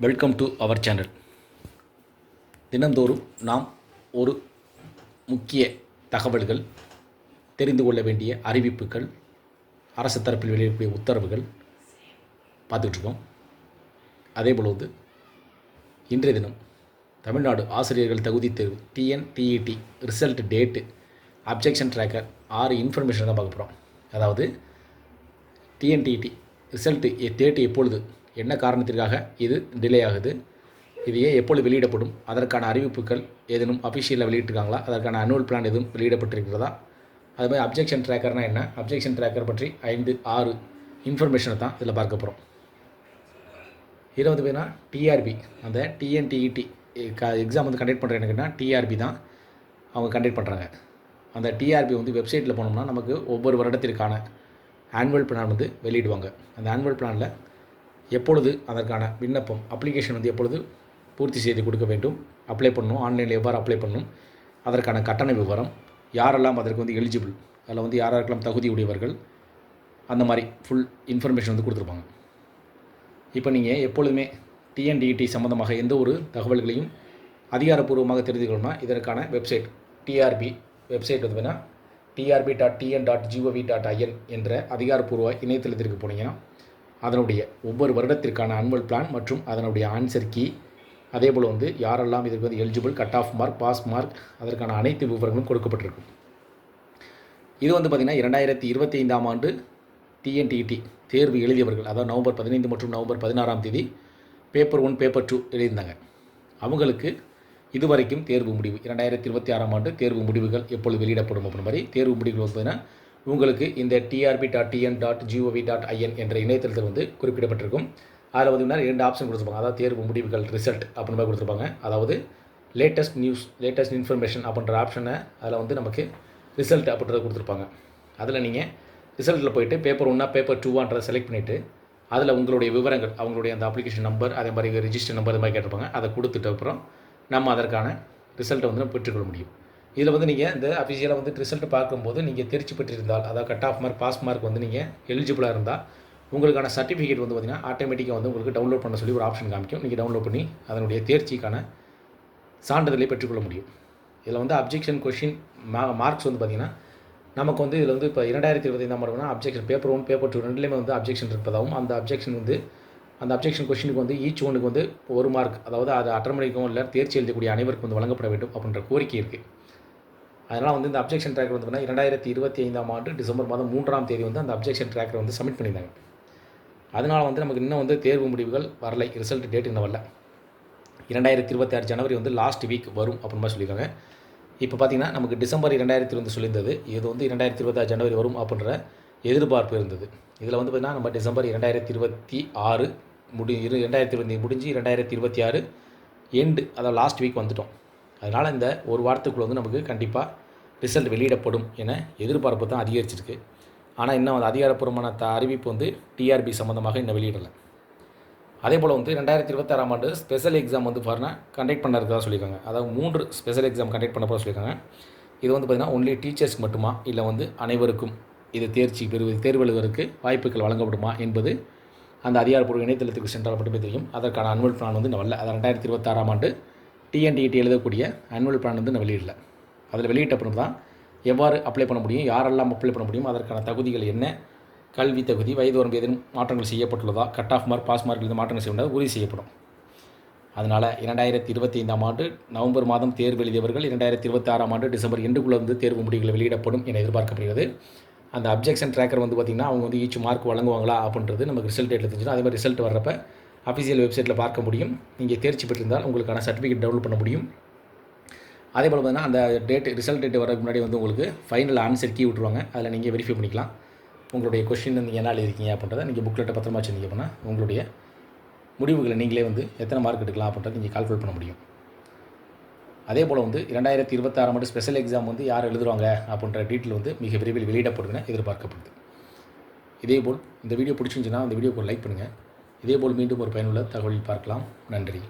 Welcome to our channel. தினந்தோறும் நாம் ஒரு முக்கிய தகவல்கள், தெரிந்து கொள்ள வேண்டிய அறிவிப்புகள், அரசு தரப்பில் வெளியிடக்கூடிய உத்தரவுகள் பார்த்துட்ருக்கோம். அதேபோல் இன்றைய தினம் தமிழ்நாடு ஆசிரியர்கள் தகுதி தேர்வு TNTET result date, objection tracker 6 information தான் பார்க்க போகிறோம். அதாவது டிஎன்டிஇடி ரிசல்ட்டு டேட்டு எப்பொழுது, என்ன காரணத்திற்காக இது டிலே ஆகுது, இது ஏன் எப்பொழுது வெளியிடப்படும், அதற்கான அறிவிப்புகள் ஏதேனும் அஃபிஷியலாக வெளியிட்டிருக்காங்களா, அதற்கான அனுவல் பிளான் எதுவும் வெளியிடப்பட்டிருக்கிறதா, அதுமாதிரி அப்ஜெக்ஷன் ட்ராக்கர்னால் என்ன, அப்ஜெக்ஷன் ட்ராக்கர் பற்றி 5-6 இன்ஃபர்மேஷனை தான் இதில் பார்க்க போகிறோம். இதில் பார்த்தீங்கன்னா டிஆர்பி, அந்த டிஎன்டிஇடி எக்ஸாம் கண்டக்ட் பண்ணுற எனக்குன்னா டிஆர்பி தான் அவங்க கண்டக்ட் பண்ணுறாங்க. அந்த டிஆர்பி வெப்சைட்டில் போனோம்னா நமக்கு ஒவ்வொரு வருடத்திற்கான ஆனுவல் பிளான் வெளியிடுவாங்க. அந்த ஆனுவல் பிளானில் எப்பொழுது அதற்கான விண்ணப்பம் அப்ளிகேஷன் எப்பொழுது பூர்த்தி செய்து கொடுக்க வேண்டும், அப்ளை பண்ணணும், ஆன்லைனில் எவ்வாறு அப்ளை பண்ணணும், அதற்கான கட்டண விவரம், யாரெல்லாம் அதற்கு எலிஜிபிள், அதில் யாரெல்லாம் தகுதி உடையவர்கள், அந்த மாதிரி ஃபுல் இன்ஃபர்மேஷன் கொடுத்துருப்பாங்க. இப்போ நீங்கள் எப்பொழுதுமே டிஎன்டிஇடி சம்மந்தமாக எந்த ஒரு தகவல்களையும் அதிகாரப்பூர்வமாக தெரிஞ்சுக்கணும்னா இதற்கான வெப்சைட் டிஆர்பி வெப்சைட் பார்த்தீங்கன்னா trb.tn.gov.in என்ற அதிகாரப்பூர்வ இணையதளத்திற்கு போனீங்கன்னா அதனுடைய ஒவ்வொரு வருடத்திற்கான அனுவல் பிளான் மற்றும் அதனுடைய ஆன்சர் கீ, அதே போல் யாரெல்லாம் இதற்கு eligible, cut off mark, pass mark, அதற்கான அனைத்து விவரங்களும் கொடுக்கப்பட்டிருக்கும். இது பார்த்திங்கன்னா 2025ஆம் ஆண்டு டிஎன்டிஇடி தேர்வு எழுதியவர்கள், அதாவது நவம்பர் 15 மற்றும் நவம்பர் 16ஆம் தேதி பேப்பர் 1 பேப்பர் 2 எழுதியிருந்தாங்க. அவங்களுக்கு இதுவரைக்கும் தேர்வு முடிவு 2026ஆம் ஆண்டு தேர்வு முடிவுகள் எப்பொழுது வெளியிடப்படும் அப்படின்ற மாதிரி தேர்வு முடிவுகள் பார்த்தீங்கன்னா உங்களுக்கு இந்த trb.tn.gov.in என்ற இணையதளத்தில் குறிப்பிடப்பட்டிருக்கும். அதில் 2 ஆப்ஷன் கொடுத்துருப்பாங்க. அதாவது தேர்வு முடிவுகள் ரிசல்ட் அப்படின்ற மாதிரி கொடுத்துருப்பாங்க. அதாவது லேட்டஸ்ட் நியூஸ், லேட்டஸ்ட் இன்ஃபர்மேஷன் அப்படின்ற ஆப்ஷனை அதில் நமக்கு ரிசல்ட் அப்படின்றத கொடுத்துருப்பாங்க. அதில் நீங்கள் ரிசல்ட்டில் போய்ட்டு பேப்பர் 1 பேப்பர் 2 செலக்ட் பண்ணிவிட்டு அதில் உங்களுடைய விவரங்கள், அவங்களுடைய அந்த அப்ளிகேஷன் நம்பர், அதே மாதிரி ரிஜிஸ்டர் நம்பர், அது மாதிரி கேட்டிருப்பாங்க. அதை கொடுத்துட்டு அப்புறம் நம்ம அதற்கான ரிசல்ட்டை நம்ம பெற்றுக்கொள்ள முடியும். இதில் நீங்கள் இந்த அஃபிஷியலாக ரிசல்ட் பார்க்கும்போது நீங்கள் தேர்ச்சி பெற்றிருந்தால், அதாவது cut off mark, pass mark நீங்கள் எலிஜிபிளாக இருந்தால் உங்களுக்கான சர்டிஃபிகேட் பார்த்திங்கன்னா ஆட்டோமேட்டிக்காக உங்களுக்கு டவுன்லோட் பண்ண சொல்லி ஒரு ஆப்ஷன் காமிக்கும். நீங்கள் டவுன்லோட் பண்ணி அதனுடைய தேர்ச்சிக்கான சான்றிதழை பெற்றுக்கொள்ள முடியும். இதில் அப்ஜெக்ஷன் கொஷின் மார்க்ஸ் பார்த்திங்கன்னா நமக்கு இதில் இப்போ 2025ஆம் ஆண்டுனா அப்ஜெக்ஷன் பேப்பர் 1 பேப்பர் 2 ரெண்டுலேயுமே அப்ஜெக்ஷன் இருப்பதாகவும், அந்த அப்ஜெக்ஷன் அந்த அப்ஜெக்ஷன் கொஷினுக்கு ஈச் ஒன்றுக்கு 1 மார்க், அதாவது அது அட்டெண்ட் பண்ணிக்கும் இல்லை தேர்ச்சி எழுதக்கூடிய அனைவருக்கும் வழங்கப்பட வேண்டும் அப்படின்ற கோரிக்கை இருக்குது. அதனால் இந்த அப்ஜெக்ஷன் ட்ராக்கர் பார்த்தீங்கன்னா 2025ஆம் ஆண்டு டிசம்பர் மாதம் 3ஆம் தேதி அந்த அப்ஜெக்ஷன் ட்ராக்கரை சப்மிட் பண்ணியிருந்தாங்க. அதனால் நமக்கு இன்னும் தேர்வு முடிவுகள் வரலை, ரிசல்ட் டேட் இன்னும் வரல. 2026 ஜனவரி லாஸ்ட் வீக் வரும் அப்படின்னு சொல்லியிருக்காங்க. இப்போ பார்த்திங்கன்னா நமக்கு டிசம்பர் 2020 சொல்லியிருந்தது, இது 2026 ஜனவரி வரும் அப்படின்ற எதிர்பார்ப்பு இருந்தது. இதில் பார்த்திங்கன்னா நம்ம டிசம்பர் 2026 2020 முடிஞ்சு 2026 எண்டு, அதாவது லாஸ்ட் வீக் வந்துட்டோம். அதனால் இந்த ஒரு வாரத்துக்குள்ளே நமக்கு கண்டிப்பாக ரிசல்ட் வெளியிடப்படும் என எதிர்பார்ப்பு தான் அதிகரிச்சிருக்கு. ஆனால் இன்னும் அது அதிகாரப்பூர்வமான அறிவிப்பு டிஆர்பி சம்மந்தமாக இன்னும் வெளியிடலை. அதே போல் 2026ஆம் ஆண்டு ஸ்பெஷல் எக்ஸாம் பாருன்னா கண்டக்ட் பண்ணுறதா சொல்லியிருக்காங்க. அதாவது 3 ஸ்பெஷல் எக்ஸாம் கண்டக்ட் பண்ண போக சொல்லியிருக்காங்க. இது பார்த்திங்கன்னா ஒன்லி டீச்சர்ஸ்க்கு மட்டுமா, இல்லை அனைவருக்கும் இது தேர்வு எழுதுவதற்கு வாய்ப்புகள் வழங்கப்படுமா என்பது அந்த அதிகாரப்பூர்வ இணையதளத்துக்கு சென்றால் மட்டுமே தெரியும். அதற்கான அனுவல் பிளான் இன்னும் வரல. அது 2026ஆம் ஆண்டு டிஎன்டிஇடி எழுதக்கூடிய அனுவல் பிளான் இன்னும் வெளியிடல. அதில் வெளியிட்டப்படும் தான் எவ்வாறு அப்ளை பண்ண முடியும், யாரெல்லாம் அப்ளை பண்ண முடியும், அதற்கான தகுதிகள் என்ன, கல்வி தகுதி, வயது வரம்பு ஏதேனும் மாற்றங்கள் செய்யப்பட்டுள்ளதா, cut off mark, pass mark மாற்றங்கள் செய்யப்பட்டது உறுதி செய்யப்படும். அதனால் 2025ஆம் ஆண்டு நவம்பர் மாதம் தேர்வு எழுதியவர்கள் 2026ஆம் ஆண்டு டிசம்பர் எண்டுக்குள்ளே தேர்வு முடிவுகள் வெளியிடப்படும் என எதிர்பார்க்கப்படுகிறது. அந்த அப்ஜெக்ஷன் ட்ராக்கர் பார்த்திங்கன்னா அவங்க ஈச் மார்க் வழங்குவாங்களா அப்படின்றது நமக்கு ரிசல்ட் டேட்டில் தெரிஞ்சிடும். அதே மாதிரி ரிசல்ட் வர்றப்போ அஃபிஷியல் வெப்சைட்டில் பார்க்க முடியும். நீங்கள் தேர்ச்சி பெற்றிருந்தால் உங்களுக்கான சர்டிஃபிகேட் டவுன்லோட் பண்ண முடியும். அதே போல் பார்த்தீங்கன்னா அந்த ரிசல்ட் டேட் வரதுக்கு முன்னாடி உங்களுக்கு ஃபைனல் ஆன்சர் கீ விட்டுருவாங்க. அதில் நீங்கள் வெரிஃபை பண்ணிக்கலாம். உங்களுடைய கொஷின் நீங்கள் என்ன எழுதிருக்கீங்க அப்படின்றத நீங்கள் புக்லெட்டை பத்திரமா வச்சுருந்தீங்க அப்படின்னா உங்களுடைய முடிவுகளை நீங்களே எத்தனை மார்க் எடுக்கலாம் அப்படின்றத நீங்கள் கால்குலேட் பண்ண முடியும். அதே போல் 2026ஆம் ஆண்டு ஸ்பெஷல் எக்ஸாம் யார் எழுதுவாங்க அப்படின்ற டீட்டெயில் மிக விரைவில் வெளியிடப்படும் என எதிர்பார்க்கப்படுது. இதேபோல் இந்த வீடியோ பிடிச்சிருந்துச்சுன்னா அந்த வீடியோக்கு லைக் பண்ணுங்கள். இதேபோல் மீண்டும் ஒரு பயனுள்ள தகவலில் பார்க்கலாம். நன்றி.